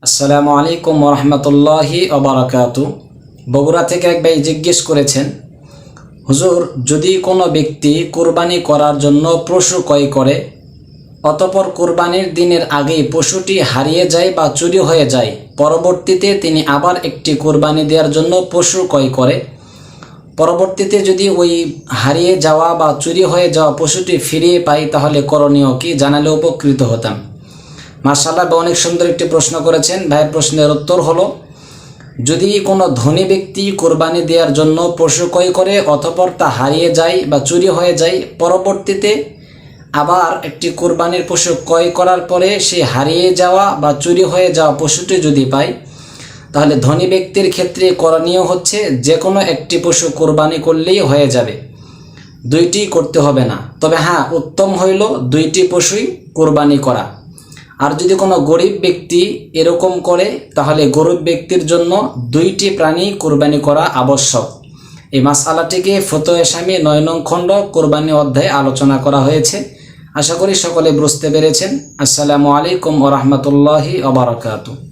আসসালামু আলাইকুম রহমতুল্লাহি ওবারাকাতু। বগুড়া থেকে এক ভাই জিজ্ঞেস করেছেন, হুজুর, যদি কোনো ব্যক্তি কুরবানি করার জন্য পশু ক্রয় করে, অতঃপর কুরবানির দিনের আগেই পশুটি হারিয়ে যায় বা চুরি হয়ে যায়, পরবর্তীতে তিনি আবার একটি কুরবানি দেওয়ার জন্য পশু ক্রয় করে, পরবর্তীতে যদি ওই হারিয়ে যাওয়া বা চুরি হয়ে যাওয়া পশুটি ফিরিয়ে পাই, তাহলে করণীয় কি জানালে উপকৃত হতাম। মাশাআল্লাহ, অনেক সুন্দর একটি প্রশ্ন করেছেন। ভাইয়ের প্রশ্নের উত্তর হলো, যদি কোনো ধনী ব্যক্তি কোরবানি দেওয়ার জন্য পশু ক্রয় করে, অতঃপর তা হারিয়ে যায় বা চুরি হয়ে যায়, পরবর্তীতে আবার একটি কোরবানির পশু ক্রয় করার পরে সে হারিয়ে যাওয়া বা চুরি হয়ে যাওয়া পশুটি যদি পায়, তাহলে ধনী ব্যক্তির ক্ষেত্রে করণীয় হচ্ছে যে কোনো একটি পশু কোরবানি করলেই হয়ে যাবে, দুইটি করতে হবে না। তবে হ্যাঁ, উত্তম হইল দুইটি পশুই কোরবানি করা। আর যদি কোনো গরিব ব্যক্তি এরকম করে, তাহলে গরিব ব্যক্তির জন্য দুইটি প্রাণী কোরবানি করা আবশ্যক। এই মাসআলাটিকে ফতোয়া শামী 9 নং খণ্ড কোরবানি অধ্যায়ে আলোচনা করা হয়েছে। আশা করি সকলে বুঝতে পেরেছেন। আসসালামু আলাইকুম ওয়া রাহমাতুল্লাহি ওয়া বারাকাতুহু।